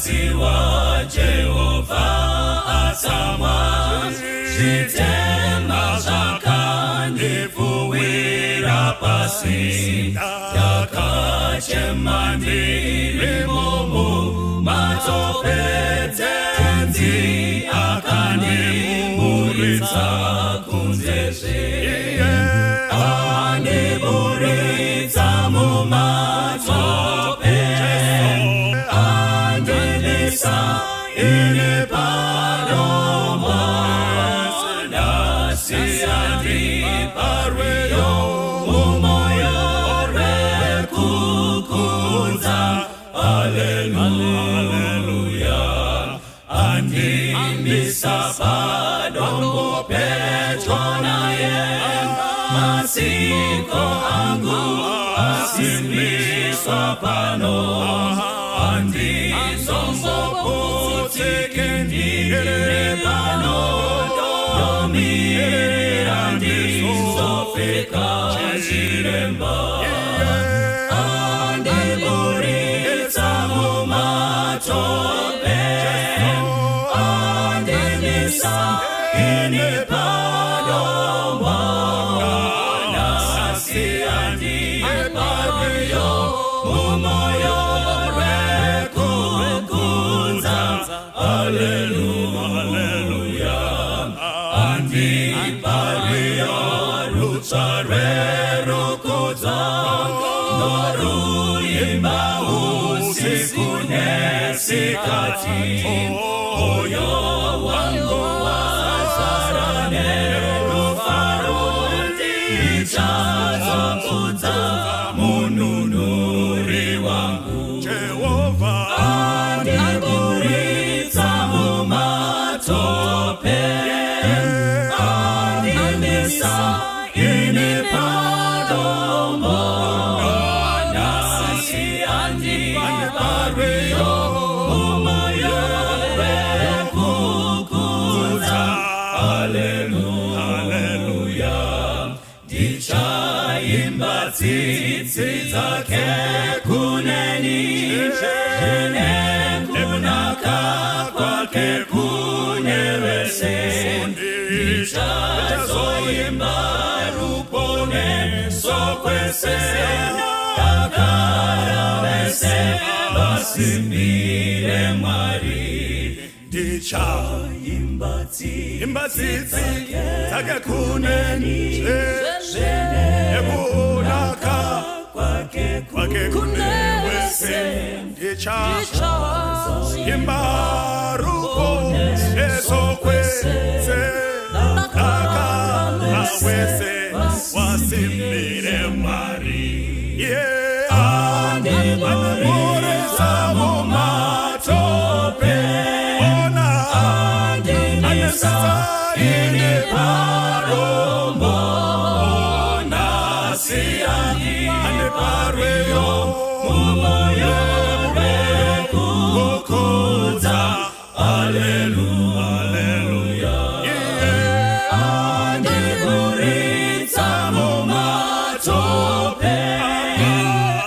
Watiwa Jehovah asamwa Zitema zakanifuwira pasi Yakachemandiri momu Matopetenzi akaniburitsa kunzeze Aniburitsa mu matope Angelisa ini paloma Nasi andi parweyo Umoyo rekukunza Hallelujah Andi misapa dombo pechonaye Masiko angu asimiswa pano Andi zombo putikendire pano Domi andi zofika jiremba Andi buritsa mumatope Andi nisa ini padomba Nasi andi parweyo Umoyo rekukunza Hallelujah Andi parweyo Rutsare rukuza Noru imba usiku nesikati Oyo wangu wazarane Rufarundi Ichazo kuza Mununuri wangu Jehovah Aniburitsa mumatope Anilisa ini padombo Nasi andi parweyo Umoyo rekukunza Hallelujah Dichaimba tsitsi zake kuneni Jene kunaka kwake kunewese Dichazoimba rupone sokwese Akarawese basimire mwari Dichaimba tsitsi zake kuneni Jene kunaka kwake kunewese Dichazoimba esokwese akarawese wasimire mari Aniburitsa mumatope Angelisa ini parombo Nasi andi parweyo Umoyo rekukunza Hallelujah Aniburitsa mumatope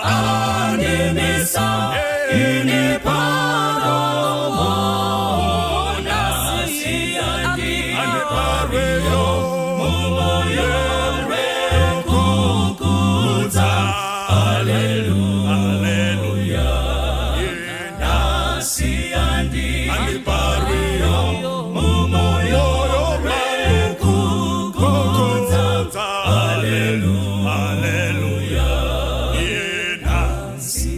Angelisa ini parombo Nasi andi parweyo Umoyo rekukunza Hallelujah Nasi andi parweyo Umoyo rekukunza Hallelujah Nasi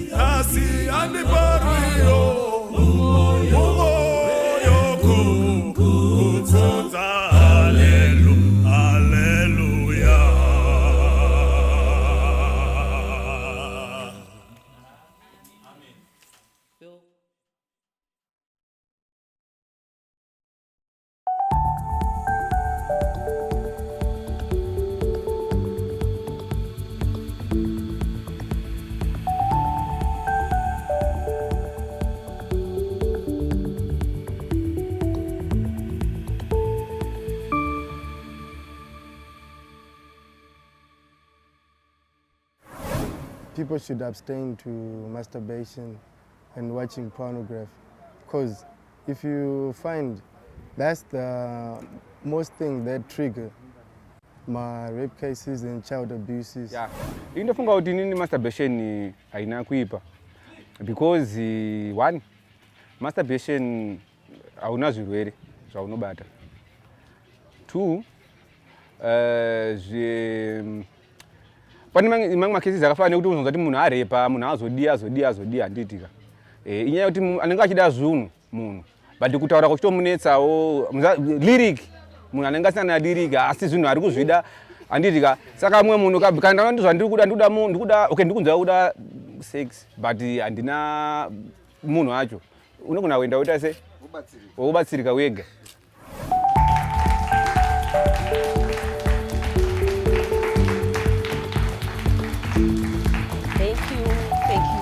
andi parweyo Umoyo rekukunza People should abstain to masturbation and watching pornography. Because if you find that's the most thing that trigger my rape cases and child abuses. Yeah. Indofunga kuti nini masturbation haina kuipa because one, masturbation hauna zvirwere zvaunobata. Two, pane mamwe makesi zvakafanana nekuti unozoti munhu arepa, munhu azodi handitika. Inyaya kuti anenge achida zunhu munhu, but kutaura kuchitomunetsawo lyric, munhu anenge asina lyric asi zvinhu ari kuzvida handitika. Saka mumwe munhu kana ndizvo ndikuda ndikunzwa kuda sex but handina munhu acho, unogona kuenda uita se wobatsirika wega.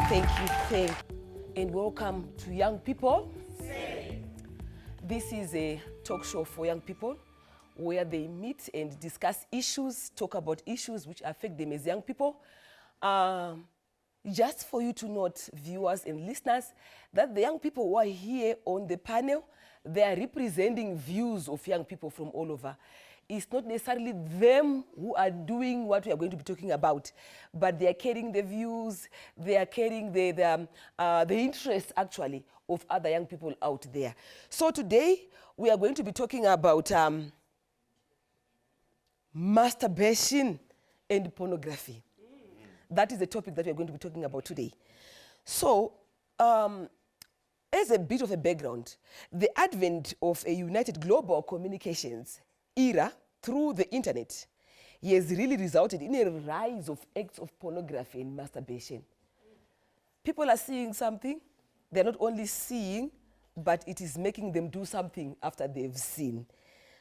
Thank you. And welcome to young people. This is a talk show for young people where they meet and discuss issues, talk about issues which affect them as young people. Just for you to note, viewers and listeners, that the young people who are here on the panel, they are representing views of young people from all over. It's not necessarily them who are doing what we are going to be talking about, but they are carrying the views, they are carrying the interests, actually, of other young people out there. So today, we are going to be talking about masturbation and pornography. That is the topic that we are going to be talking about today. So, as a bit of a background, the advent of a united global communications era through the internet has really resulted in a rise of acts of pornography and masturbation. People are seeing something, they're not only seeing, but it is making them do something after they've seen.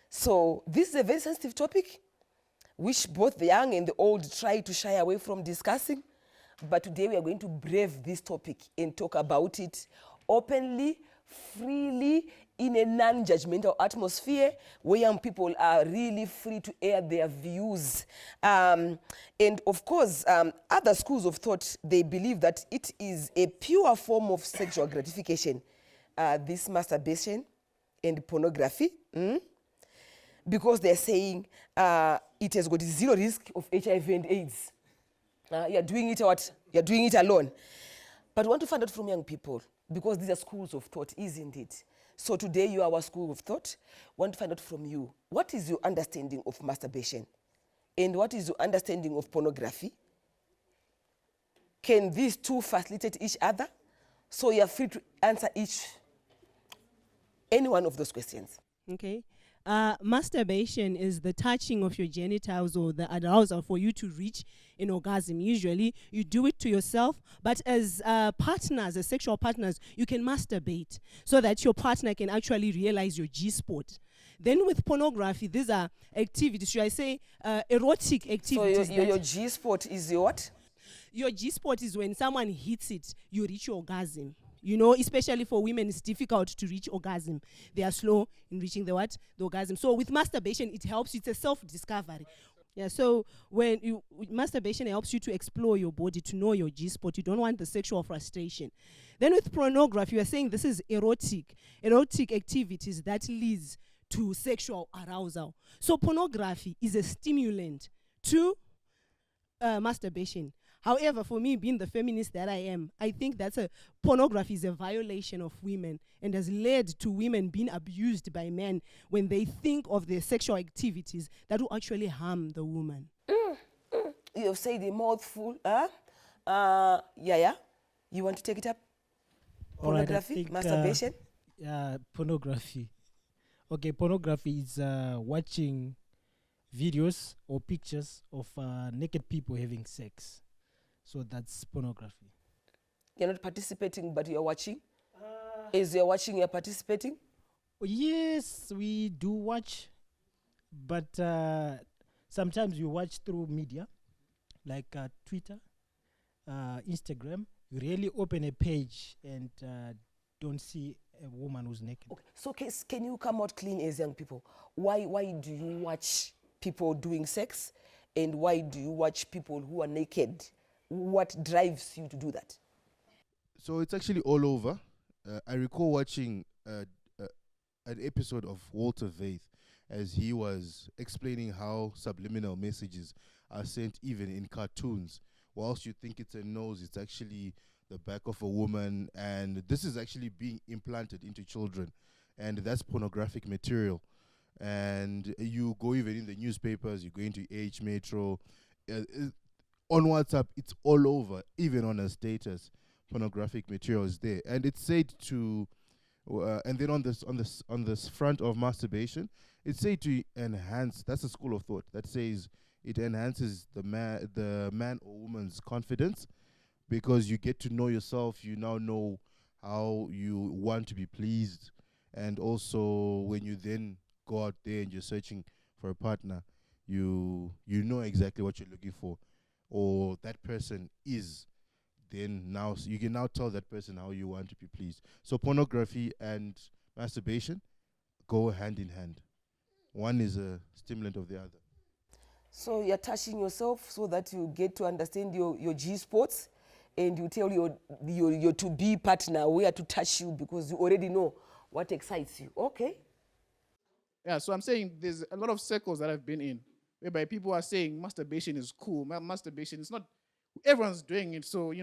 So this is a very sensitive topic, which both the young and the old try to shy away from discussing. But today we are going to brave this topic and talk about it openly, freely, in a non-judgmental atmosphere where young people are really free to air their views. And of course, other schools of thought, they believe that it is a pure form of sexual gratification, this masturbation and pornography, because they're saying it has got zero risk of HIV and AIDS. You're doing it what? You're doing it alone. But we want to find out from young people, because these are schools of thought, isn't it? So today you are our school of thought. We want to find out from you, what is your understanding of masturbation? And what is your understanding of pornography? Can these two facilitate each other? So you are free to answer any one of those questions. Okay. Masturbation is the touching of your genitals or the arousal for you to reach an orgasm. Usually, you do it to yourself, but as partners, as sexual partners, you can masturbate so that your partner can actually realize your G-spot. Then with pornography, these are activities, should I say, erotic activities. So your G-spot is your what? Your G-spot is when someone hits it, you reach your orgasm. You know, especially for women, it's difficult to reach orgasm. They are slow in reaching the orgasm. So with masturbation, it helps you. It's a self-discovery. Yeah, so masturbation helps you to explore your body, to know your G-spot. You don't want the sexual frustration. Then with pornography, you are saying this is erotic activities that leads to sexual arousal. So pornography is a stimulant to masturbation. However, for me, being the feminist that I am, I think that pornography is a violation of women and has led to women being abused by men when they think of their sexual activities that will actually harm the woman. You've said a mouthful. Yeah. You want to take it up? Pornography, masturbation? Pornography. Okay, pornography is watching videos or pictures of naked people having sex. So that's pornography. You're not participating, but you're watching? As you're watching, you're participating? Yes, we do watch. But sometimes we watch through media, like Twitter, Instagram. You really open a page and don't see a woman who's naked. Okay. So can you come out clean as young people? Why do you watch people doing sex? And why do you watch people who are naked? What drives you to do that? So it's actually all over. I recall watching an episode of Walter Veith as he was explaining how subliminal messages are sent even in cartoons. Whilst you think it's a nose, it's actually the back of a woman, and this is actually being implanted into children, and that's pornographic material. And you go even in the newspapers, you go into H Metro, on WhatsApp, it's all over, even on a status, pornographic material is there. And it's said to and then on this front of masturbation, it's said to enhance. That's a school of thought that says it enhances the man or woman's confidence, because you get to know yourself. You now know how you want to be pleased, and also when you then go out there and you're searching for a partner, you know exactly what you're looking for, or that person is. Then now you can now tell that person how you want to be pleased. So pornography and masturbation go hand in hand. One is a stimulant of the other. So you're touching yourself so that you get to understand your G-spots, and you tell your to-be partner where to touch you, because you already know what excites you. Okay. Yeah, so I'm saying there's a lot of circles that I've been in whereby people are saying masturbation is cool. Masturbation is not, everyone's doing it. So,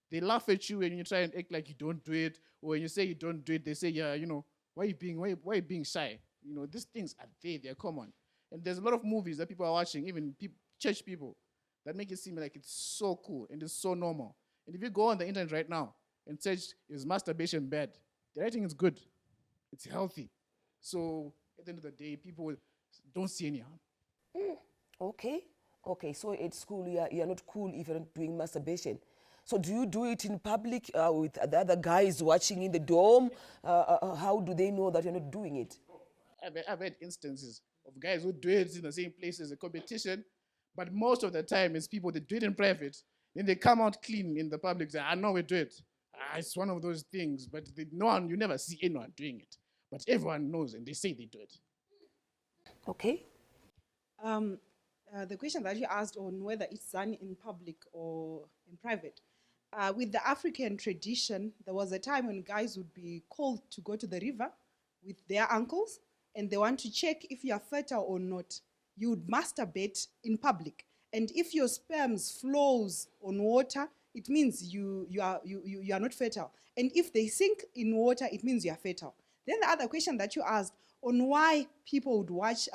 they laugh at you when you try and act like you don't do it. Or when you say you don't do it, they say, yeah, why are you being shy? These things are there, they're common. And there's a lot of movies that people are watching, even church people, that make it seem like it's so cool and it's so normal. And if you go on the internet right now and search, is masturbation bad? The writing is good. It's healthy. So at the end of the day, people don't see any harm. Okay, so at school you're not cool if you're not doing masturbation. So do you do it in public with the other guys watching in the dorm? How do they know that you're not doing it? I've had instances of guys who do it in the same place as a competition, but most of the time it's people that do it in private, then they come out clean in the public, say, I know we do it. It's one of those things, but you never see anyone doing it. But everyone knows and they say they do it. Okay. The question that you asked on whether it's done in public or in private. With the African tradition, there was a time when guys would be called to go to the river with their uncles, and they want to check if you are fertile or not. You would masturbate in public. And if your sperms flows on water, it means you are not fertile. And if they sink in water, it means you are fertile. Then the other question that you asked on why people would watch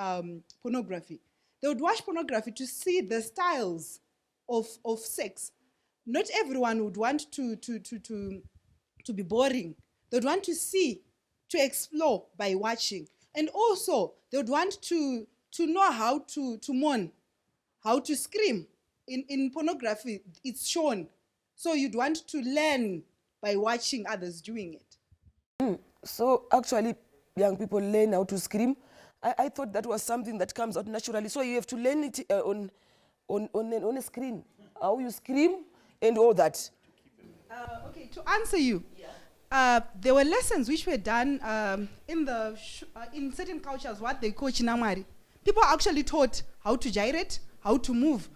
pornography. They would watch pornography to see the styles of sex. Not everyone would want to be boring. They would want to see, to explore by watching. And also, they would want to know how to mourn, how to scream. In pornography, it's shown. So you'd want to learn by watching others doing it. So actually, young people learn how to scream. I thought that was something that comes out naturally. So you have to learn it on a screen, how you scream and all that. Okay, to answer you, there were lessons which were done in certain cultures, what they call chinamari. People are actually taught how to gyrate, how to move,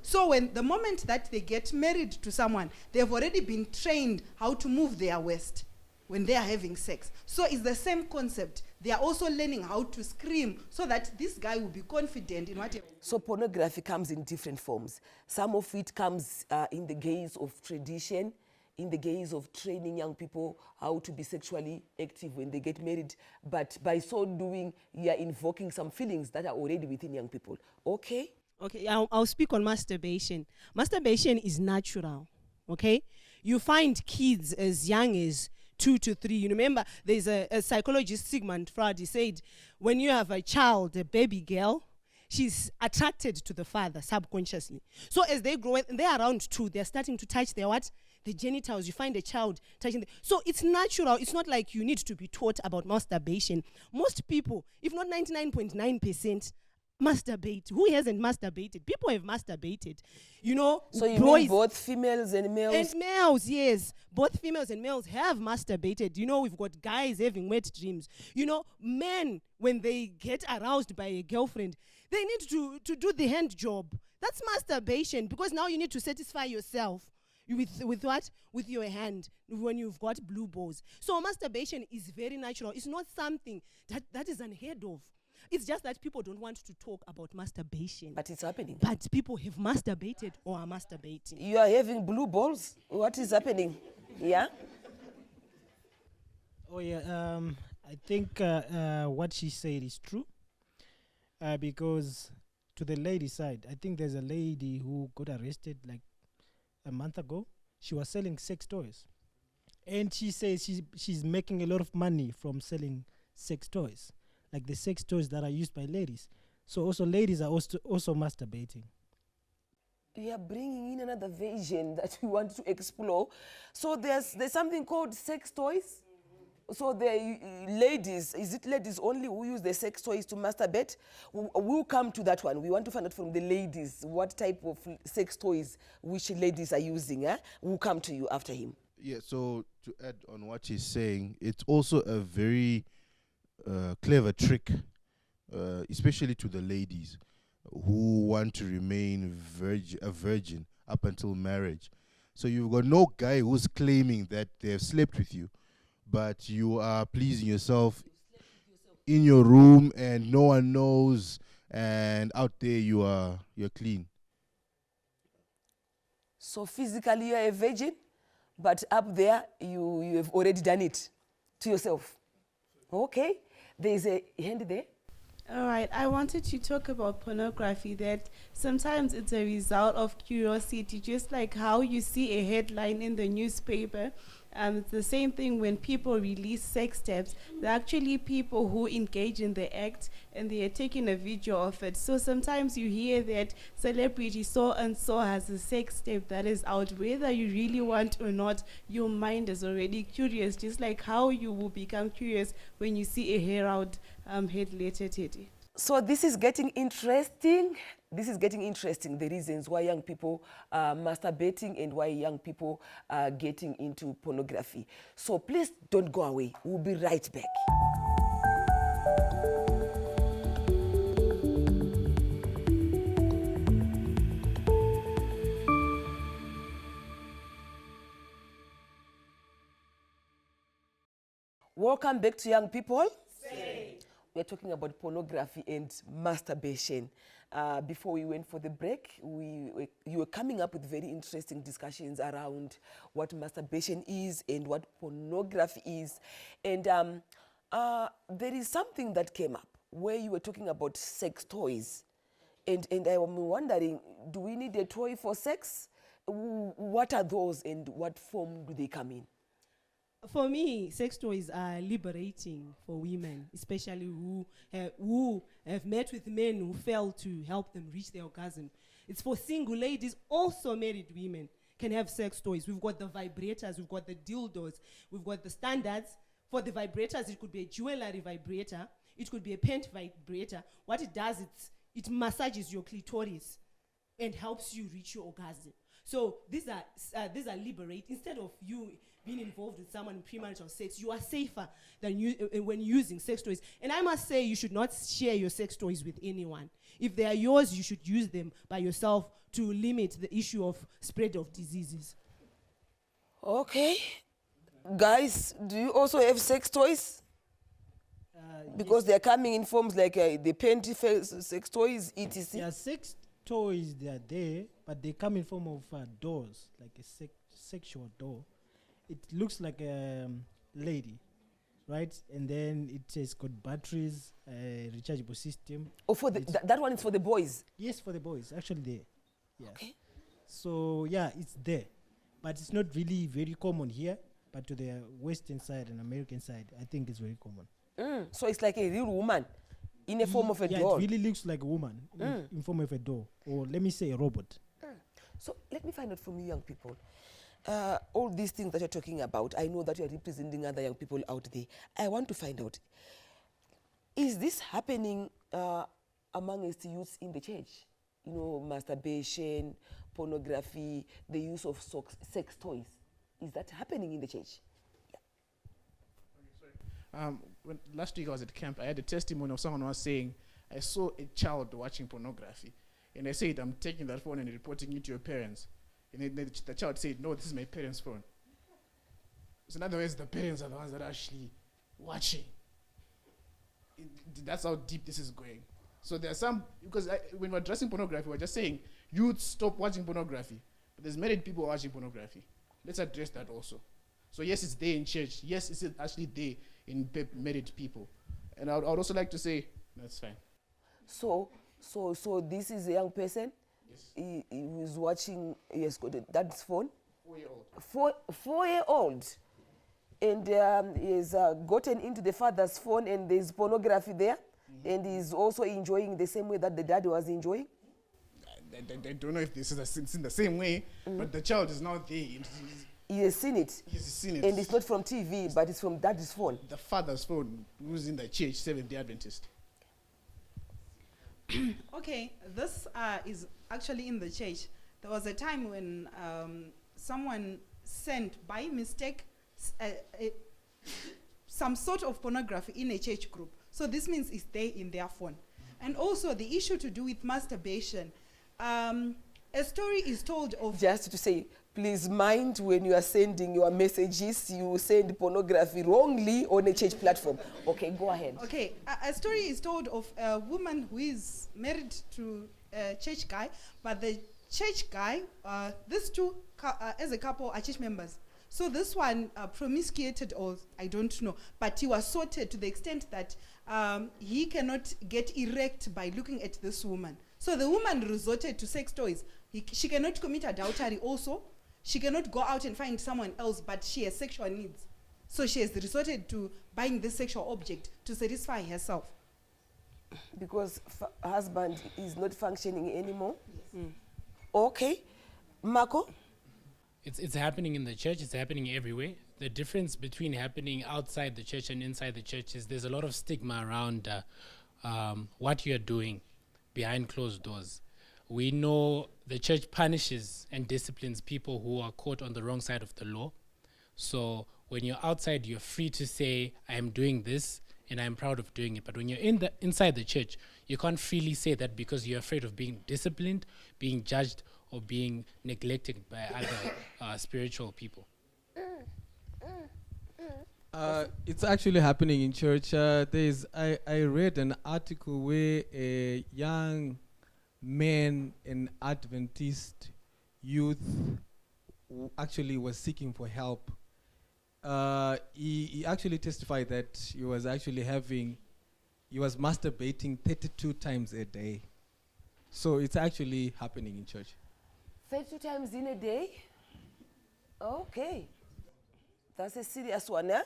so when the moment that they get married to someone, they've already been trained how to move their waist when they are having sex. So it's the same concept. They are also learning how to scream so that this guy will be confident in whatever. So pornography comes in different forms. Some of it comes in the guise of tradition, in the guise of training young people how to be sexually active when they get married. But by so doing, you are invoking some feelings that are already within young people. Okay? Okay, I'll speak on masturbation. Masturbation is natural, okay? You find kids as young as 2 to 3. You remember, there's a psychologist, Sigmund Freud, he said, when you have a child, a baby girl, she's attracted to the father subconsciously. So as they grow, and they're around 2, they're starting to touch their what? The genitals. You find a child touching. So it's natural. It's not like you need to be taught about masturbation. Most people, if not 99.9%, masturbate. Who hasn't masturbated? People have masturbated. So you mean both females and males? And males, yes. Both females and males have masturbated. We've got guys having wet dreams. Men, when they get aroused by a girlfriend, they need to do the hand job. That's masturbation, because now you need to satisfy yourself. With what? With your hand when you've got blue balls. So masturbation is very natural. It's not something that is unheard of. It's just that people don't want to talk about masturbation. But it's happening. But people have masturbated or are masturbating. You are having blue balls. What is happening? Yeah? Oh yeah, I think what she said is true. Because to the lady side, I think there's a lady who got arrested like a month ago. She was selling sex toys, and she says she's making a lot of money from selling sex toys, like the sex toys that are used by ladies. So also ladies are also masturbating. We are bringing in another vision that we want to explore. So there's something called sex toys. So the ladies, is it ladies only who use the sex toys to masturbate? We'll come to that one. We want to find out from the ladies what type of sex toys which ladies are using. We'll come to you after him. Yeah, so to add on what he's saying, it's also a very clever trick, especially to the ladies who want to remain a virgin up until marriage. So you've got no guy who's claiming that they have slept with you, but you are pleasing yourself in your room and no one knows, and out there you're clean. So physically you are a virgin, but up there you have already done it to yourself. Okay, there is a hand there. All right, I wanted to talk about pornography, that sometimes it's a result of curiosity, just like how you see a headline in the newspaper. It's the same thing when people release sex tapes. They're actually people who engage in the act and they are taking a video of it. So sometimes you hear that celebrity so-and-so has a sex tape that is out. Whether you really want or not, your mind is already curious, just like how you will become curious when you see a hair out head later, Teddy. So this is getting interesting. This is getting interesting, the reasons why young people are masturbating and why young people are getting into pornography. So please don't go away. We'll be right back. Welcome back to Young People. We're talking about pornography and masturbation. Before we went for the break, you were coming up with very interesting discussions around what masturbation is and what pornography is. And there is something that came up where you were talking about sex toys. And I'm wondering, do we need a toy for sex? What are those and what form do they come in? For me, sex toys are liberating for women, especially who have met with men who fail to help them reach their orgasm. It's for single ladies, also married women can have sex toys. We've got the vibrators, we've got the dildos, we've got the standards. For the vibrators, it could be a jewelry vibrator, it could be a pen vibrator. What it does, it massages your clitoris and helps you reach your orgasm. So these are liberate. Instead of you being involved with someone in premarital sex, you are safer than when using sex toys. And I must say, you should not share your sex toys with anyone. If they are yours, you should use them by yourself to limit the issue of spread of diseases. Okay. Guys, do you also have sex toys? Because they're coming in forms like the panty sex toys, etc. Yeah, sex toys, they are there, but they come in form of doors, like a sexual door. It looks like a lady, right? And then it has got batteries, rechargeable system. Oh, for that one is for the boys? Yes, for the boys, actually there. Yeah. Okay. So yeah, it's there, but it's not really very common here. But to the Western side and American side, I think it's very common. So it's like a real woman in a form of a doll. Yeah, it really looks like a woman in form of a doll, or let me say a robot. So let me find out from you young people. All these things that you're talking about, I know that you're representing other young people out there. I want to find out, is this happening amongst youths in the church? You know, masturbation, pornography, the use of sex toys. Is that happening in the church? When last week I was at camp, I had a testimony of someone who was saying, I saw a child watching pornography. And I said, I'm taking that phone and reporting it to your parents. And then the child said, no, this is my parents' phone. So in other words, the parents are the ones that are actually watching. That's how deep this is going. So there are some, because when we're addressing pornography, we're just saying, youth, stop watching pornography. But there's married people watching pornography. Let's address that also. So yes, it's there in church. Yes, it's actually there in married people. And I would also like to say, that's fine. So this is a young person. Yes. He was watching. Yes, got dad's phone. 4-year-old. 4-year-old, and he's gotten into the father's phone, and there's pornography there, and he's also enjoying the same way that the dad was enjoying. I don't know if this is in the same way, but the child is now there. He has seen it. He's seen it. And it's not from TV, but it's from dad's phone. The father's phone, who's in the church, Seventh-day Adventist. Okay, this is actually in the church. There was a time when someone sent by mistake some sort of pornography in a church group. So this means it's there in their phone. And also the issue to do with masturbation. A story is told of... Just to say, please mind when you are sending your messages, you send pornography wrongly on a church platform. Okay, go ahead. Okay, a story is told of a woman who is married to a church guy, but the church guy, these two as a couple are church members. So this one promiscuated, or I don't know, but he was sorted to the extent that he cannot get erect by looking at this woman. So the woman resorted to sex toys. She cannot commit adultery also. She cannot go out and find someone else, but she has sexual needs. So she has resorted to buying this sexual object to satisfy herself. Because husband is not functioning anymore? Yes. Okay. Marco? It's happening in the church. It's happening everywhere. The difference between happening outside the church and inside the church is there's a lot of stigma around what you're doing behind closed doors. We know the church punishes and disciplines people who are caught on the wrong side of the law. So when you're outside, you're free to say, I am doing this and I'm proud of doing it. But when you're inside the church, you can't freely say that because you're afraid of being disciplined, being judged, or being neglected by other spiritual people. It's actually happening in church. I read an article where a young man, an Adventist youth, actually was seeking for help. He actually testified that he was masturbating 32 times a day. So it's actually happening in church. 32 times in a day? Okay. That's a serious one, eh?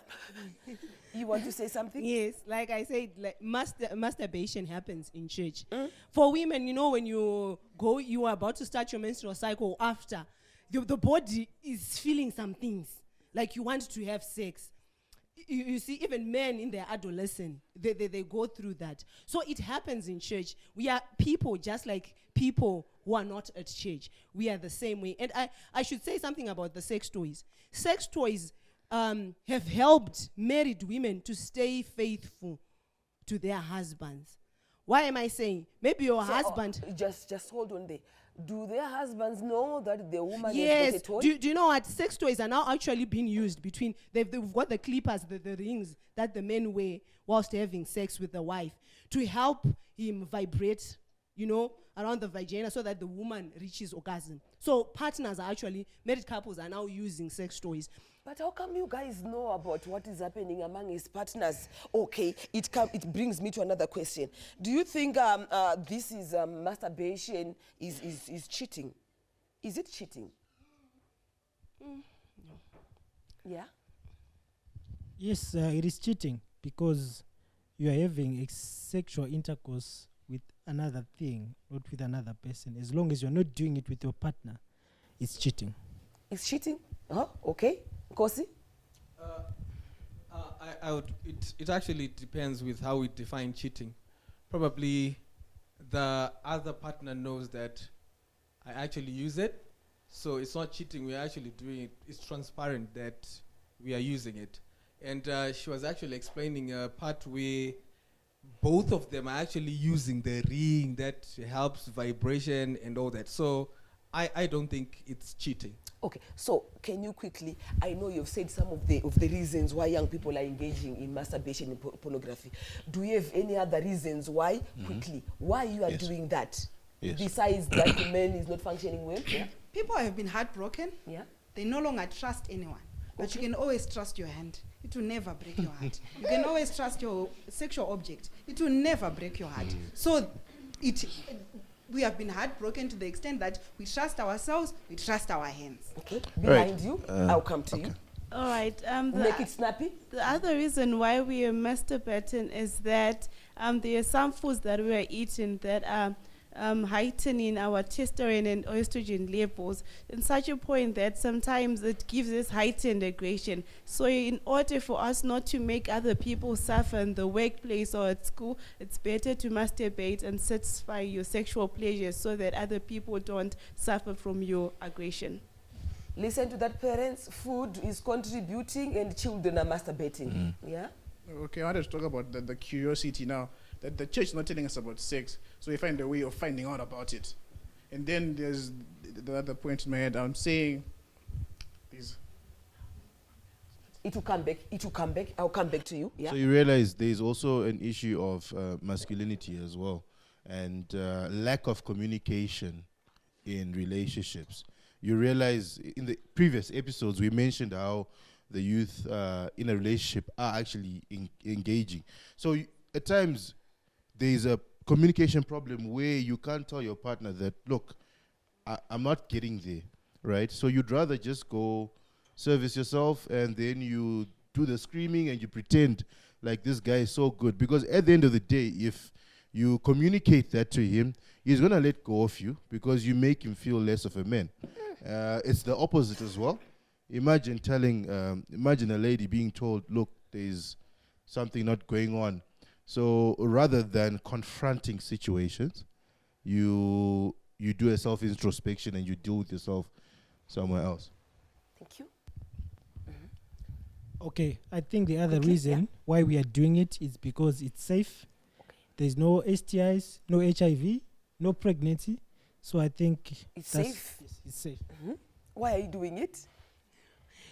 You want to say something? Yes, like I said, like masturbation happens in church. For women, you know, when you are about to start your menstrual cycle after, the body is feeling some things. Like you want to have sex. You see, even men in their adolescence, they go through that. So it happens in church. We are people just like people who are not at church. We are the same way. And I should say something about the sex toys. Sex toys have helped married women to stay faithful to their husbands. Why am I saying? Maybe your husband... Just hold on there. Do their husbands know that the woman yes. has got a toy? Do you know what? Sex toys are now actually being used between... They've got the clippers, the rings that the men wear whilst having sex with the wife to help him vibrate, you know, around the vagina so that the woman reaches orgasm. So partners are actually... Married couples are now using sex toys. But how come you guys know about what is happening among his partners? Okay, it brings me to another question. Do you think this is masturbation is cheating? Is it cheating? No. Yeah? Yes, it is cheating because you are having sexual intercourse with another thing, not with another person. As long as you're not doing it with your partner, it's cheating. It's cheating? Okay. Kosi? It actually depends with how we define cheating. Probably the other partner knows that I actually use it, so it's not cheating, we're actually doing it. It's transparent that we are using it. And she was actually explaining a part where both of them are actually using the ring that helps vibration and all that. So I don't think it's cheating. Okay, so can you quickly, I know you've said some of the reasons why young people are engaging in masturbation and pornography. Do you have any other reasons why, quickly, why you are doing that? Yes. Besides that the man is not functioning well? Yeah. People have been heartbroken. Yeah. They no longer trust anyone. But you can always trust your hand. It will never break your heart. You can always trust your sexual object. It will never break your heart. So we have been heartbroken to the extent that we trust ourselves, we trust our hands. Okay, behind you, I'll come to you. All right. Make it snappy. The other reason why we are masturbating is that there are some foods that we are eating that are heightening our testosterone and estrogen levels in such a point that sometimes it gives us heightened aggression. So in order for us not to make other people suffer in the workplace or at school, it's better to masturbate and satisfy your sexual pleasures so that other people don't suffer from your aggression. Listen to that, parents. Food is contributing and children are masturbating. Yeah? Okay, I wanted to talk about the curiosity now. That the church is not telling us about sex, so we find a way of finding out about it. And then there's the other point in my head. I'm saying, please. It will come back. It will come back. I'll come back to you. Yeah. So you realize there's also an issue of masculinity as well, and lack of communication in relationships. You realize in the previous episodes we mentioned how the youth in a relationship are actually engaging. So at times there's a communication problem where you can't tell your partner that, look, I'm not getting there, right? So you'd rather just go service yourself and then you do the screaming and you pretend like this guy is so good. Because at the end of the day, if you communicate that to him, he's going to let go of you because you make him feel less of a man. It's the opposite as well. Imagine imagine a lady being told, look, there's something not going on. So rather than confronting situations, you do a self-introspection and you deal with yourself somewhere else. Thank you. Okay, I think the other reason why we are doing it is because it's safe. There's no STIs, no HIV, no pregnancy. So I think it's safe. Yes, it's safe. Why are you doing it?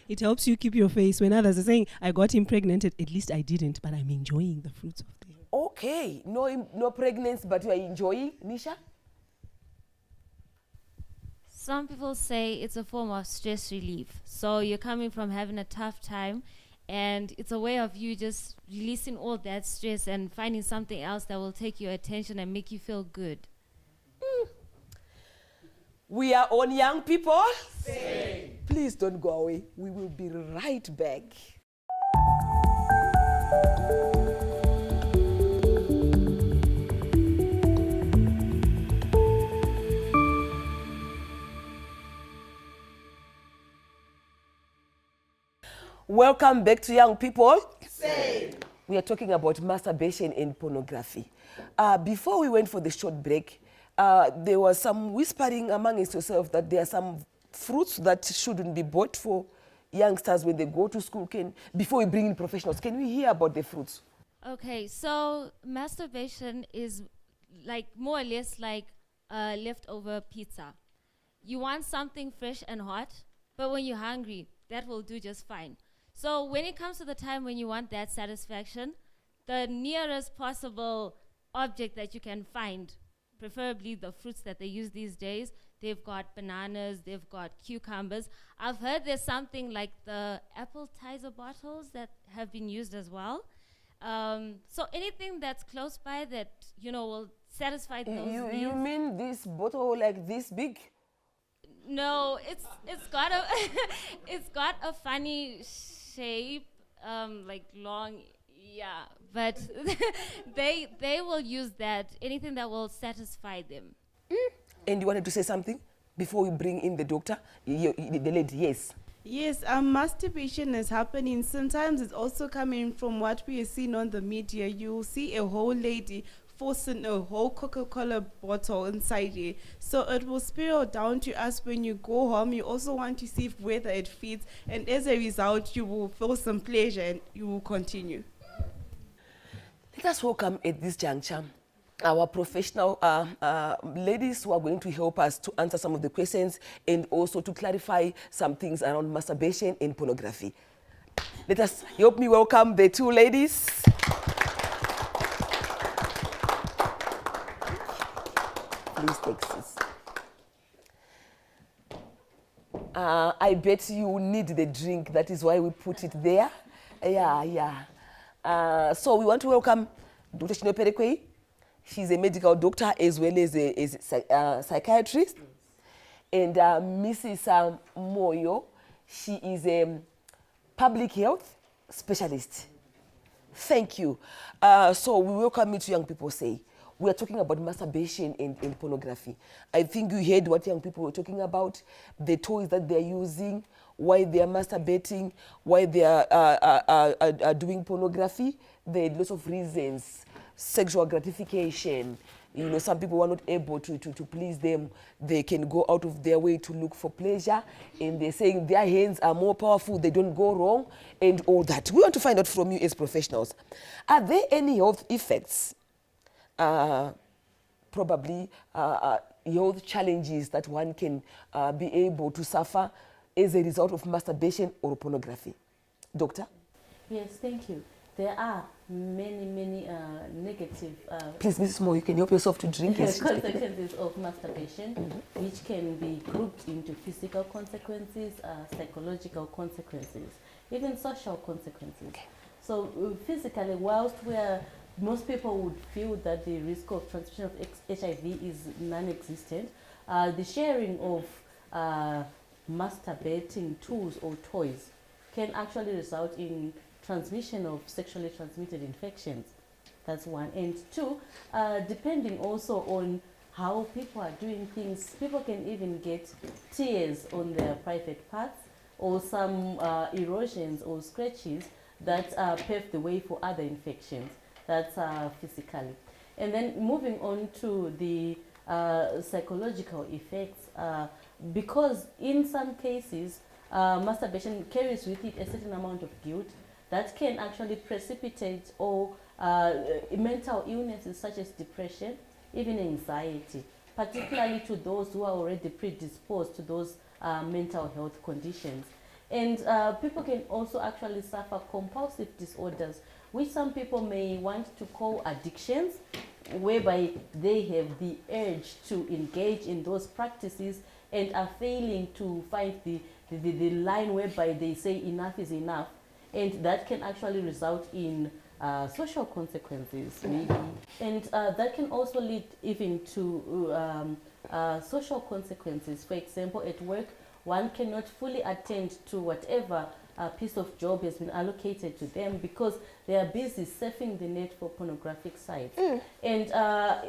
It helps you keep your face. When others are saying, I got impregnated, at least I didn't, but I'm enjoying the fruits of the earth. Okay, no pregnancy, but you are enjoying. Nisha? Some people say it's a form of stress relief. So you're coming from having a tough time, and it's a way of you just releasing all that stress and finding something else that will take your attention and make you feel good. We are on Young People. Same. Please don't go away. We will be right back. Welcome back to Young People. Same. We are talking about masturbation and pornography. Before we went for the short break, there was some whispering amongst yourself that there are some fruits that shouldn't be bought for youngsters when they go to school. Before we bring in professionals, can we hear about the fruits? Okay, so masturbation is like more or less like leftover pizza. You want something fresh and hot, but when you're hungry, that will do just fine. So when it comes to the time when you want that satisfaction, the nearest possible object that you can find, preferably the fruits that they use these days, they've got bananas, they've got cucumbers. I've heard there's something like the appetizer bottles that have been used as well. So anything that's close by that, will satisfy those needs. You mean this bottle like this big? No, it's got a it's got a funny shape, like long, yeah. But they will use that, anything that will satisfy them. And you wanted to say something before we bring in the doctor? The lady, yes. Yes, masturbation is happening. Sometimes it's also coming from what we are seeing on the media. You will see a whole lady forcing a whole Coca-Cola bottle inside here. So it will spiral down to us when you go home. You also want to see whether it fits. And as a result, you will feel some pleasure and you will continue. Let us welcome at this juncture our professional ladies who are going to help us to answer some of the questions and also to clarify some things around masturbation and pornography. Let us help me welcome the two ladies. Please take seats. I bet you need the drink. That is why we put it there. So we want to welcome Dr. Chino Perekwe. She's a medical doctor as well as a psychiatrist. And Mrs. Moyo, she is a public health specialist. Thank you. So we welcome you to Young People Say. We are talking about masturbation and pornography. I think you heard what young people were talking about, the toys that they're using, why they are masturbating, why they are doing pornography. There are lots of reasons. Sexual gratification. You know, some people are not able to please them. They can go out of their way to look for pleasure, and they're saying their hands are more powerful, they don't go wrong, and all that. We want to find out from you as professionals. Are there any health effects, probably health challenges that one can be able to suffer as a result of masturbation or pornography? Doctor? Yes, thank you. There are many negative please, Mrs. Moore, you can help yourself to drink. consequences of masturbation, which can be grouped into physical consequences, psychological consequences, even social consequences. Okay. So physically, whilst most people would feel that the risk of transmission of HIV is non-existent, the sharing of masturbating tools or toys can actually result in transmission of sexually transmitted infections. That's one. And two, depending also on how people are doing things, people can even get tears on their private parts or some erosions or scratches that pave the way for other infections. That's physically. And then moving on to the psychological effects, because in some cases, masturbation carries with it a certain amount of guilt that can actually precipitate or mental illnesses such as depression, even anxiety, particularly to those who are already predisposed to those mental health conditions. And people can also actually suffer compulsive disorders, which some people may want to call addictions, whereby they have the urge to engage in those practices and are failing to find the line whereby they say enough is enough. And that can actually result in social consequences, maybe. And that can also lead even to social consequences. For example, at work, one cannot fully attend to whatever piece of job has been allocated to them because they are busy surfing the net for pornographic sites. And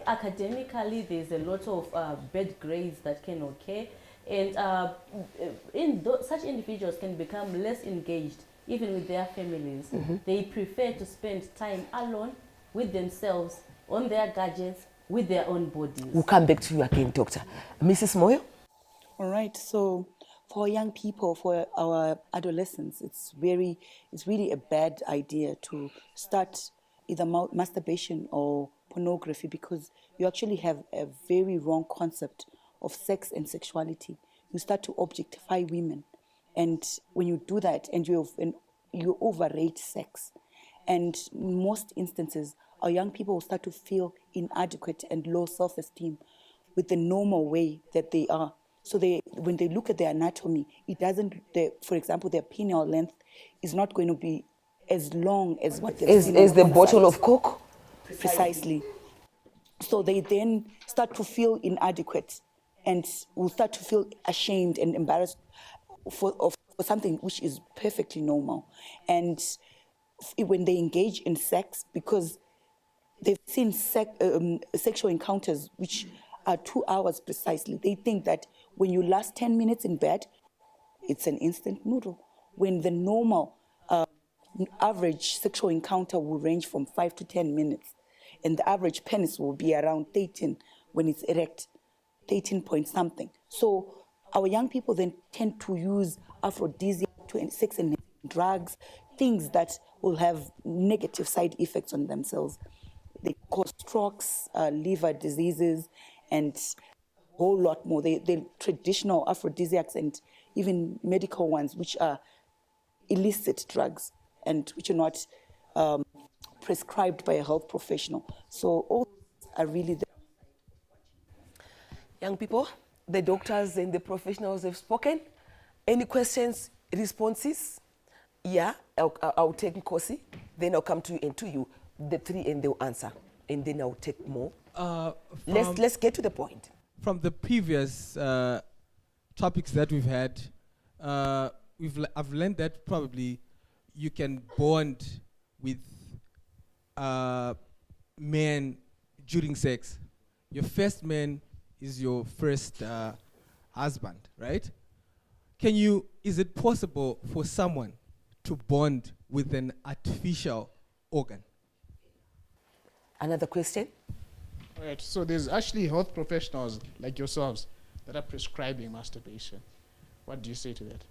academically, there's a lot of bad grades that can occur. And such individuals can become less engaged even with their families. They prefer to spend time alone with themselves, on their gadgets, with their own bodies. We'll come back to you again, Doctor. Mrs. Moyo? All right, so for young people, for our adolescents, it's really a bad idea to start either masturbation or pornography because you actually have a very wrong concept of sex and sexuality. You start to objectify women. And when you do that, and you overrate sex, and in most instances, our young people will start to feel inadequate and low self-esteem with the normal way that they are. So when they look at their anatomy, for example, their penile length is not going to be as long as what they've seen as the bottle of Coke? Precisely. So they then start to feel inadequate and will start to feel ashamed and embarrassed for something which is perfectly normal. And when they engage in sex, because they've seen sexual encounters which are 2 hours precisely, they think that when you last 10 minutes in bed, it's an instant noodle. When the normal average sexual encounter will range from 5 to 10 minutes, and the average penis will be around 13 when it's erect, 13 point something. So our young people then tend to use aphrodisiac, sex and drugs, things that will have negative side effects on themselves. they cause strokes, liver diseases, and a whole lot more. They're traditional aphrodisiacs and even medical ones, which are illicit drugs and which are not prescribed by a health professional. So all are really the Young people, the doctors and the professionals have spoken. Any questions, responses? Yeah, I'll take Nkosi, then I'll come to you and to you, the three, and they'll answer. And then I'll take more. Let's get to the point. From the previous topics that we've had, I've learned that probably you can bond with men during sex. Your first man is your first husband, right? Is it possible for someone to bond with an artificial organ? Another question? All right, so there's actually health professionals like yourselves that are prescribing masturbation. What do you say to that?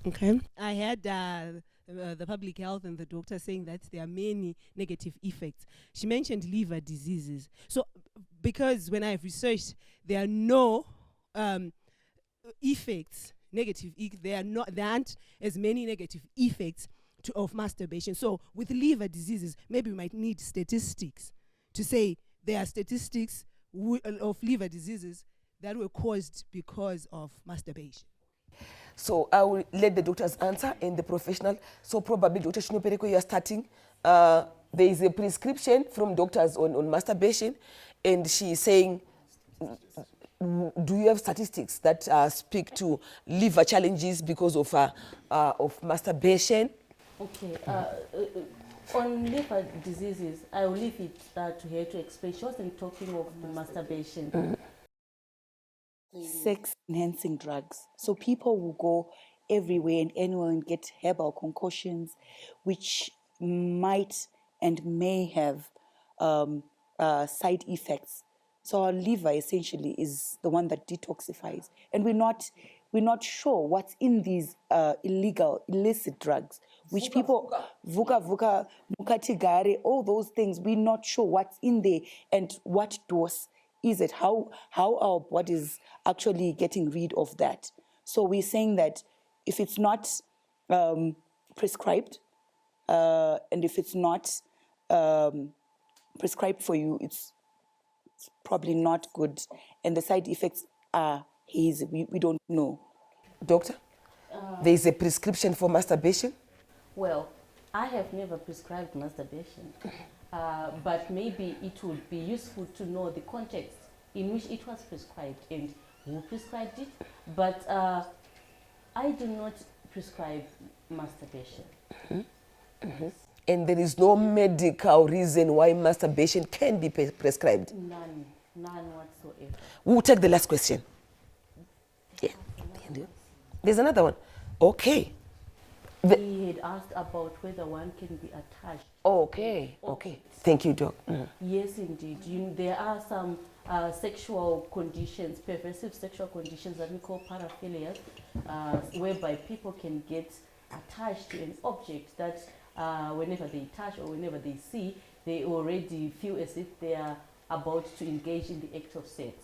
Okay. I had the public health and the doctor saying that there are many negative effects. She mentioned liver diseases. So, because when I've researched, there are no effects, there aren't as many negative effects of masturbation. So, with liver diseases, maybe we might need statistics to say there are statistics of liver diseases that were caused because of masturbation. So I will let the doctors answer and the professional. So probably Dr. Shinopereko, you are starting. There is a prescription from doctors on masturbation, and she is saying, do you have statistics that speak to liver challenges because of masturbation? Okay. On liver diseases, I will leave it to her to explain. She wasn't talking of the masturbation. sex enhancing drugs. So people will go everywhere and anywhere and get herbal concoctions, which might and may have side effects. So our liver essentially is the one that detoxifies, and we're not sure what's in these illicit drugs, which people vuka mukatigare, all those things. We're not sure what's in there and what dose is it, how our body is actually getting rid of that. So we're saying that if it's not prescribed, and if it's not prescribed for you, it's probably not good, and the side effects are hazy. We don't know. Doctor, there is a prescription for masturbation? Well, I have never prescribed masturbation, but maybe it would be useful to know the context in which it was prescribed and who prescribed it. But I do not prescribe masturbation. Mm-hmm. Mm-hmm. And there is no medical reason why masturbation can be prescribed? None whatsoever. We'll take the last question. Yeah. There's another one. Okay. He had asked about whether one can be attached. Okay. Thank you, Doc. Yes, indeed. There are some sexual conditions, perversive sexual conditions that we call paraphilias, whereby people can get attached to an object that whenever they touch or whenever they see, they already feel as if they are about to engage in the act of sex.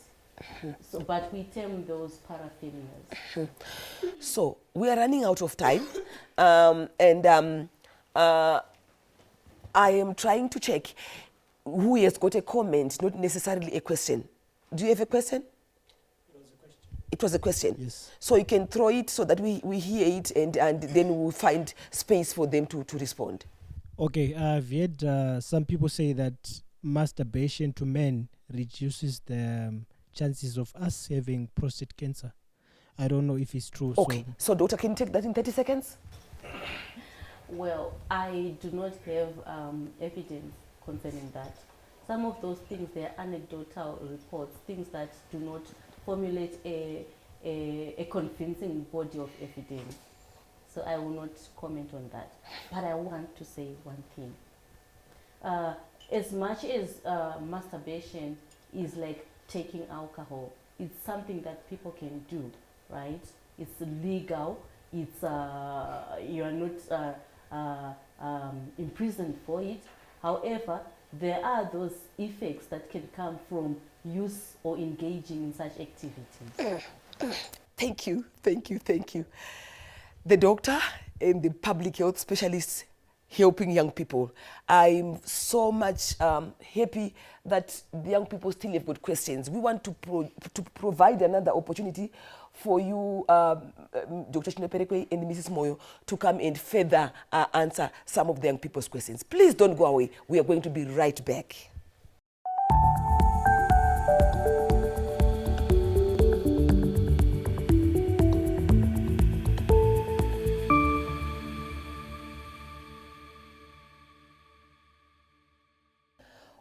So, but we term those paraphilias. So we are running out of time, and I am trying to check who has got a comment, not necessarily a question. Do you have a question? It was a question. Yes. So you can throw it so that we hear it, and then we'll find space for them to respond. Okay, I've heard some people say that masturbation to men reduces the chances of us having prostate cancer. I don't know if it's true. Okay, so doctor, can you take that in 30 seconds? Well, I do not have evidence concerning that. Some of those things, they are anecdotal reports, things that do not formulate a convincing body of evidence. So I will not comment on that. But I want to say one thing. As much as masturbation is like taking alcohol, it's something that people can do, right? It's legal. It's you are not imprisoned for it. However, there are those effects that can come from use or engaging in such activities. Thank you, thank you, thank you. The doctor and the public health specialist helping young people. I'm so much happy that the young people still have good questions. We want to provide another opportunity for you, Dr. Shinoperekwe and Mrs. Moyo, to come and further answer some of the young people's questions. Please don't go away. We are going to be right back.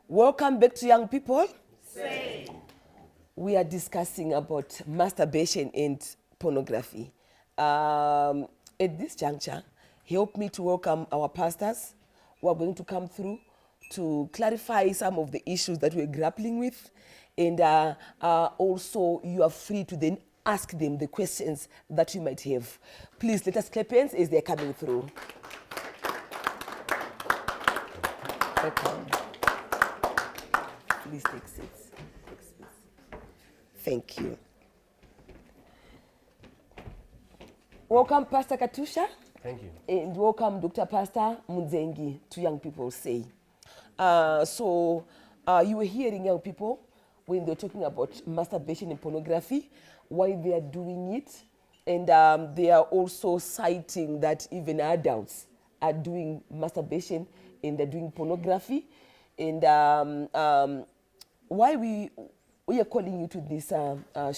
Welcome back to Young People. Say. We are discussing about masturbation and pornography. At this juncture, help me to welcome our pastors who are going to come through to clarify some of the issues that we're grappling with. And also, you are free to then ask them the questions that you might have. Please let us clap hands as they're coming through. Welcome. Please take seats. Thank you. Welcome, Pastor Katusha. Thank you. And welcome, Dr. Pastor Munzengi, to Young People Say. You were hearing young people when they're talking about masturbation and pornography, why they are doing it. And they are also citing that even adults are doing masturbation and they're doing pornography. And why we are calling you to this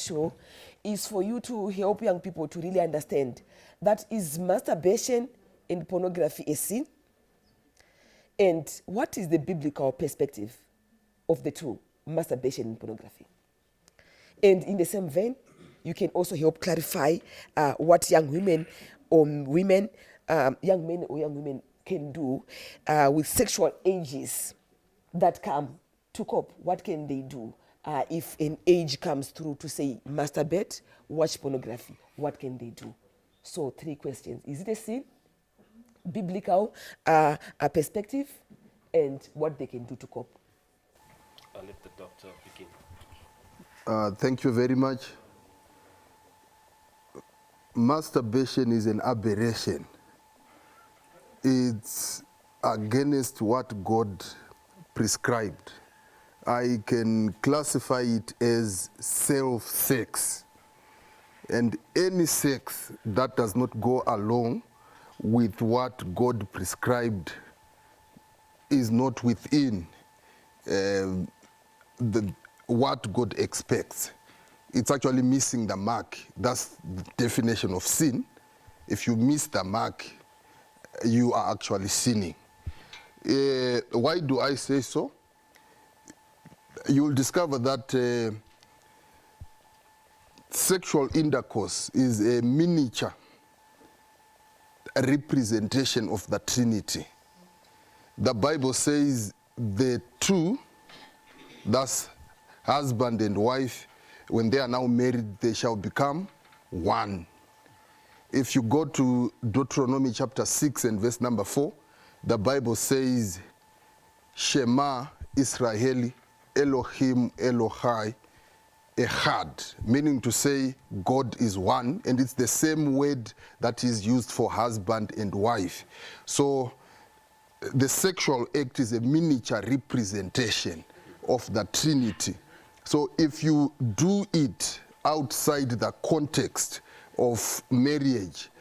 show is for you to help young people to really understand that is masturbation and pornography a sin? And what is the biblical perspective of the two, masturbation and pornography? And in the same vein, you can also help clarify what young women or young men or young women can do with sexual ages that come to cope. What can they do if an age comes through to say masturbate, watch pornography? What can they do? So 3 questions. Is it a sin? Biblical perspective, and what they can do to cope. I'll let the doctor begin. Thank you very much. Masturbation is an aberration. It's against what God prescribed. I can classify it as self-sex. And any sex that does not go along with what God prescribed is not within what God expects. It's actually missing the mark. That's the definition of sin. If you miss the mark, you are actually sinning. Why do I say so? You will discover that sexual intercourse is a miniature representation of the Trinity. The Bible says the two, thus husband and wife, when they are now married, they shall become one. If you go to Deuteronomy chapter 6 and verse number 4, the Bible says, Shema Israeli Elohim Elohai Echad, meaning to say God is one, and it's the same word that is used for husband and wife. So the sexual act is a miniature representation of the Trinity. So if you do it outside the context of marriage,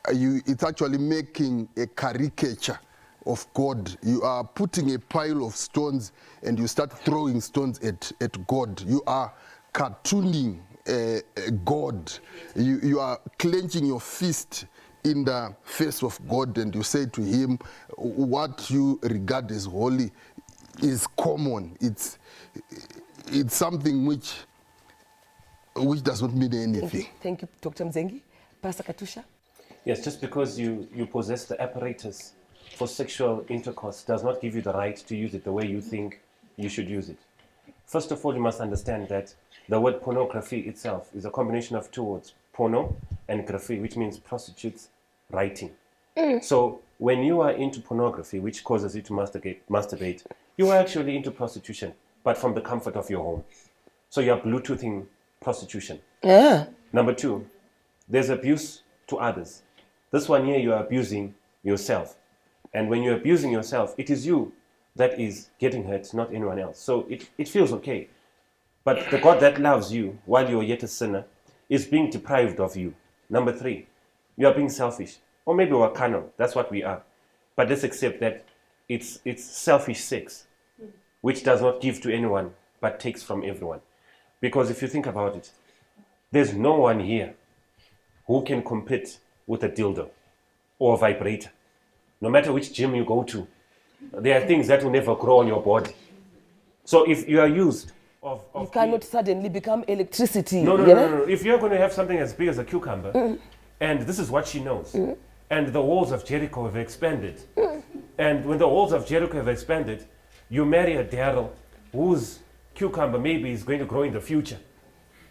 it's actually making a caricature of God. You are putting a pile of stones and you start throwing stones at God. You are cartooning God. You are clenching your fist in the face of God and you say to him, what you regard as holy is common. It's something which does not mean anything. Thank you, Dr. Mzengi. Pastor Katusha? Yes, just because you possess the apparatus for sexual intercourse does not give you the right to use it the way you think you should use it. First of all, you must understand that the word pornography itself is a combination of 2 words, porno and graphy, which means prostitutes writing. So when you are into pornography, which causes you to masturbate, you are actually into prostitution, but from the comfort of your home. So you are Bluetoothing prostitution. Yeah. Number 2, there's abuse to others. This one here, you are abusing yourself. And when you're abusing yourself, it is you that is getting hurt, not anyone else. So it feels okay. But the God that loves you while you're yet a sinner is being deprived of you. Number 3, you are being selfish. Or maybe we're carnal. That's what we are. But let's accept that it's selfish sex, which does not give to anyone, but takes from everyone. Because if you think about it, there's no one here who can compete with a dildo or a vibrator. No matter which gym you go to, there are things that will never grow on your body. So if you are used of you cannot suddenly become electricity. No. If you're going to have something as big as a cucumber, and this is what she knows, and the walls of Jericho have expanded, and when the walls of Jericho have expanded, you marry a Daryl whose cucumber maybe is going to grow in the future.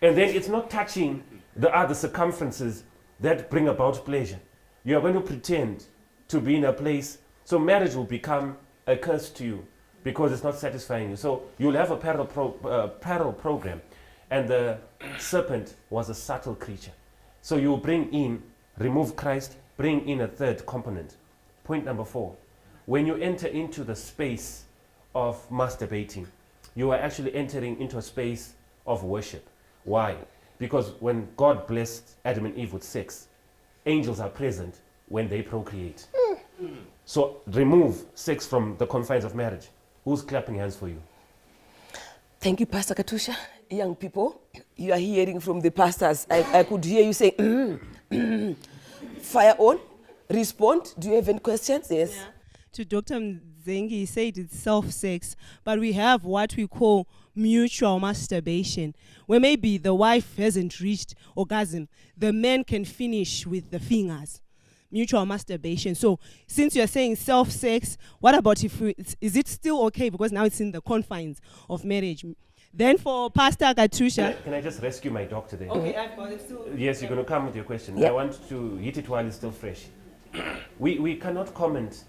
And then it's not touching the other circumferences that bring about pleasure. You are going to pretend to be in a place, so marriage will become a curse to you because it's not satisfying you. So you'll have a parallel program, and the serpent was a subtle creature. So you remove Christ, bring in a third component. Point number 4, when you enter into the space of masturbating, you are actually entering into a space of worship. Why? Because when God blessed Adam and Eve with sex, angels are present when they procreate. So remove sex from the confines of marriage. Who's clapping hands for you? Thank you, Pastor Katusha. Young people, you are hearing from the pastors. I could hear you say, fire on, respond. Do you have any questions? Yes. Yeah. To Dr. Mzengi, he said it's self-sex, but we have what we call mutual masturbation, where maybe the wife hasn't reached orgasm, the man can finish with the fingers. Mutual masturbation. So since you're saying self-sex, what about is it still okay? Because now it's in the confines of marriage. Then for Pastor Katusha. Can I just rescue my doctor there? Okay, I've got it still. Yes, you're going to come with your question. Yep. I want to hit it while it's still fresh. We cannot comment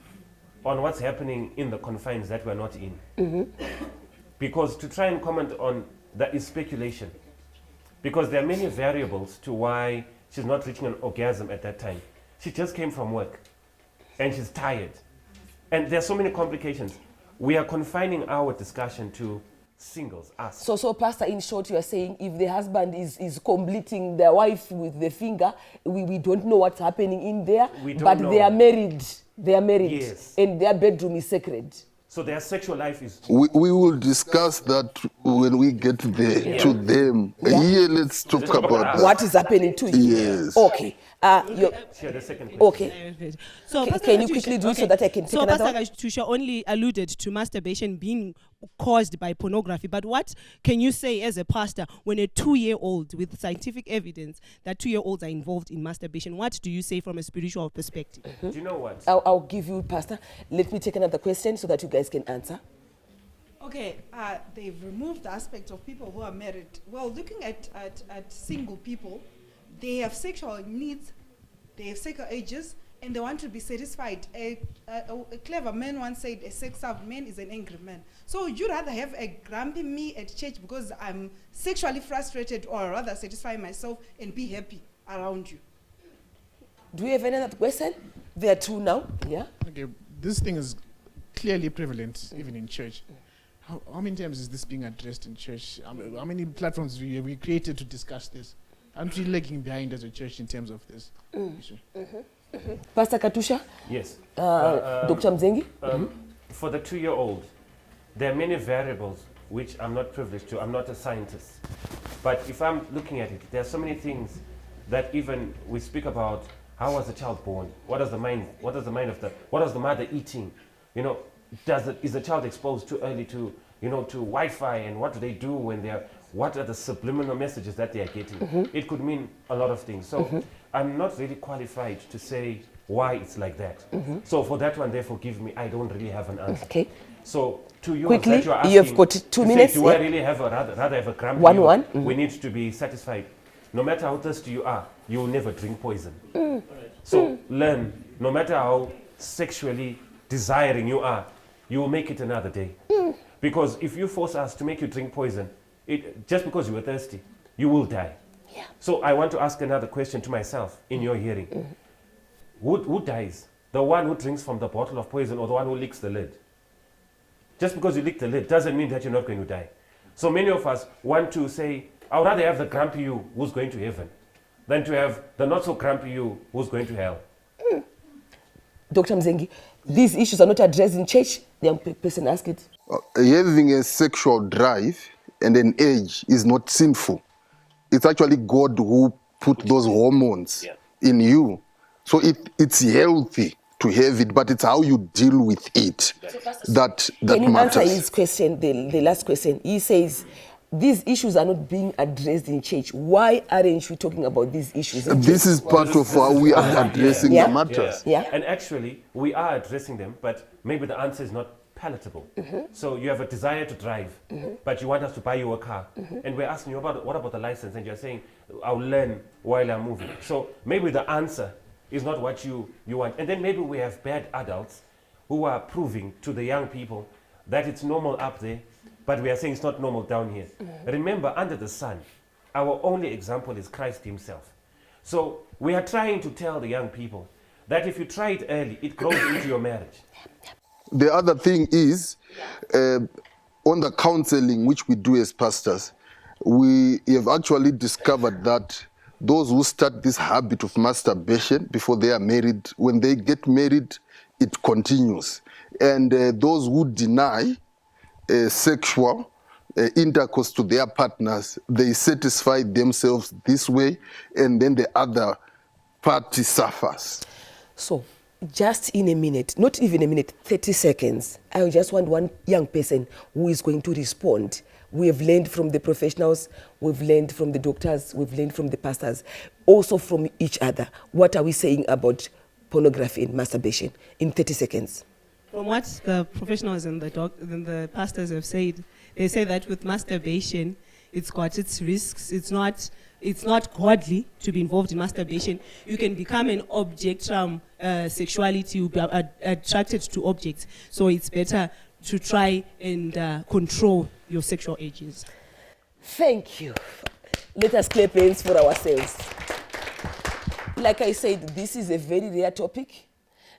on what's happening in the confines that we're not in. Because to try and comment on that is speculation. Because there are many variables to why she's not reaching an orgasm at that time. She just came from work and she's tired. And there are so many complications. We are confining our discussion to singles, us. So Pastor, in short, you are saying if the husband is completing their wife with the finger, we don't know what's happening in there, but know. They are married. They are married. Yes. And their bedroom is sacred. So their sexual life is... We will discuss that when we get there to them. Here, let's talk about what is happening to you. Yes. Okay. Share the second question. Okay. So can you quickly do it so that I can take another one? Pastor Katusha only alluded to masturbation being caused by pornography, but what can you say as a pastor when a 2-year-old, with scientific evidence that 2-year-olds are involved in masturbation, what do you say from a spiritual perspective? Do you know what? I'll give you, Pastor. Let me take another question so that you guys can answer. Okay, they've removed the aspect of people who are married. Well, looking at single people, they have sexual needs, they have sexual urges, and they want to be satisfied. A clever man once said, a sex-starved man is an angry man. So would you rather have a grumpy me at church because I'm sexually frustrated, or rather satisfy myself and be happy around you? Do you have any other question? There are 2 now. Yeah. Okay, this thing is clearly prevalent even in church. How many times is this being addressed in church? How many platforms have we created to discuss this? Aren't we lagging behind as a church in terms of this issue? Pastor Katusha? Yes. Dr. Mzengi? For the 2-year-old, there are many variables which I'm not privileged to. I'm not a scientist. But if I'm looking at it, there are so many things that even we speak about. How was the child born? What is the mother eating? You know, is the child exposed too early to Wi-Fi, and what do they do when they are? What are the subliminal messages that they are getting? It could mean a lot of things. So I'm not really qualified to say why it's like that. So for that one, therefore, give me, I don't really have an answer. Okay. So to yours quickly, that you're asking, you've got 2 minutes. Do I really have rather have a grumpy? One. We need to be satisfied. No matter how thirsty you are, you will never drink poison. So learn, no matter how sexually desiring you are, you will make it another day. Because if you force us to make you drink poison, just because you were thirsty, you will die. Yeah. So I want to ask another question to myself in your hearing. Who dies? The one who drinks from the bottle of poison or the one who licks the lid? Just because you lick the lid doesn't mean that you're not going to die. So many of us want to say, I would rather have the grumpy you who's going to heaven than to have the not so grumpy you who's going to hell. Dr. Mzengi, these issues are not addressed in church. The young person asked it. Having a sexual drive and an urge is not sinful. It's actually God who put those hormones in you. So it's healthy to have it, but it's how you deal with it that Can you matters. answer his question, the last question? He says, these issues are not being addressed in church. Why aren't you talking about these issues in This church? is part of how we are addressing the matters. Yeah. And actually, we are addressing them, but maybe the answer is not palatable. So you have a desire to drive, but you want us to buy you a car. And we're asking you, what about the license? And you're saying, I'll learn while I'm moving. So maybe the answer is not what you want. And then maybe we have bad adults who are proving to the young people that it's normal up there, but we are saying it's not normal down here. Remember, under the sun, our only example is Christ himself. So we are trying to tell the young people that if you try it early, it grows into your marriage. The other thing is, on the counseling which we do as pastors, we have actually discovered that those who start this habit of masturbation before they are married, when they get married, it continues. And those who deny sexual intercourse to their partners, they satisfy themselves this way, and then the other party suffers. So, just in a minute, not even a minute, 30 seconds, I just want one young person who is going to respond. We have learned from the professionals, we've learned from the doctors, we've learned from the pastors, also from each other. What are we saying about pornography and masturbation in 30 seconds? From what the professionals and the pastors have said, they say that with masturbation, it's got its risks. It's not godly to be involved in masturbation. You can become an object from sexuality, you be attracted to objects. So it's better to try and control your sexual urges. Thank you. Let us clap hands for ourselves. Like I said, this is a very rare topic.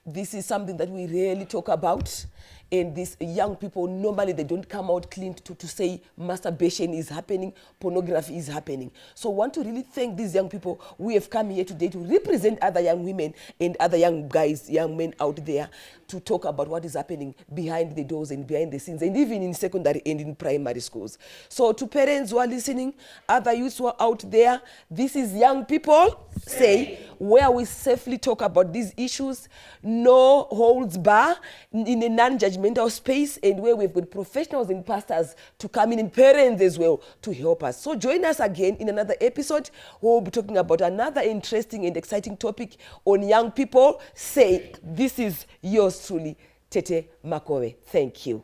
This is something that we rarely talk about. And these young people, normally they don't come out clean to say masturbation is happening, pornography is happening. So I want to really thank these young people. We have come here today to represent other young women and other young guys, young men out there, to talk about what is happening behind the doors and behind the scenes, and even in secondary and in primary schools. So to parents who are listening, other youths who are out there, this is young people say, where we safely talk about these issues, no holds bar, in a non-judgmental space, and where we've got professionals and pastors to come in, and parents as well to help us. So join us again in another episode. We'll be talking about another interesting and exciting topic on young people. Say, this is yours truly, Tete Makowe. Thank you.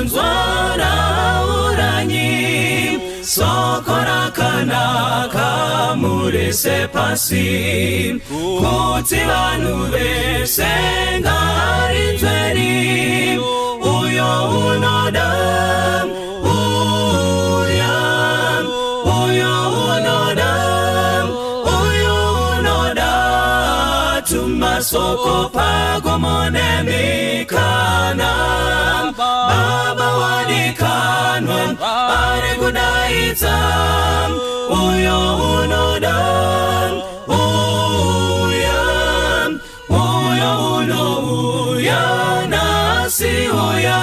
Vanonzwara uranyi sokora kanaka murese pasi kuti vanhu vese ngarinzveri uyo unoda tumasoko pagomonemikana baba wadikanwa ari kudaidza uyo unoda uyo unouya nasi uya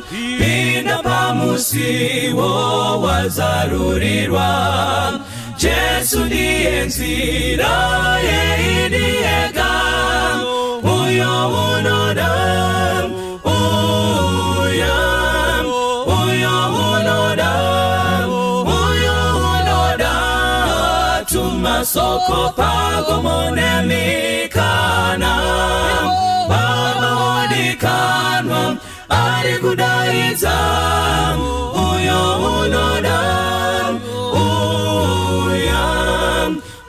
pinda pamusiwo wazarurirwa Jesu ndiye nzira yeidiyega uyo unoda tumasoko pago monemikana baba wadikanwa ari kudaiza uyo unoda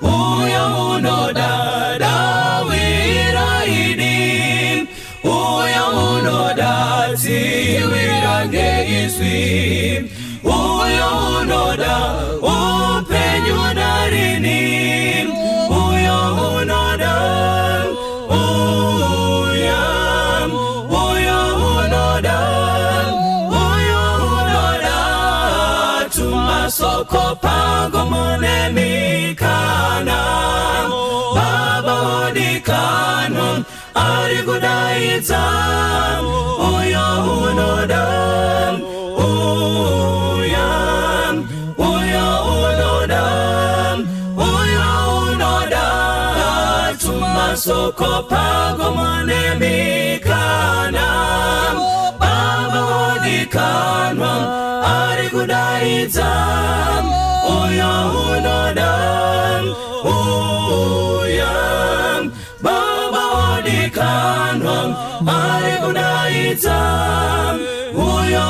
uyo unoda dawiraini uyo unoda tiwirange iswi uyo unoda upenyunarini uyo unoda uyo unoda tumasoko pago monemikana baba odikano ari kudaiza uyo unoda tumasoko pago monemikana baba wadikanwa ari kudaiza uyo unoda baba wadikanwa ari kudaiza uyo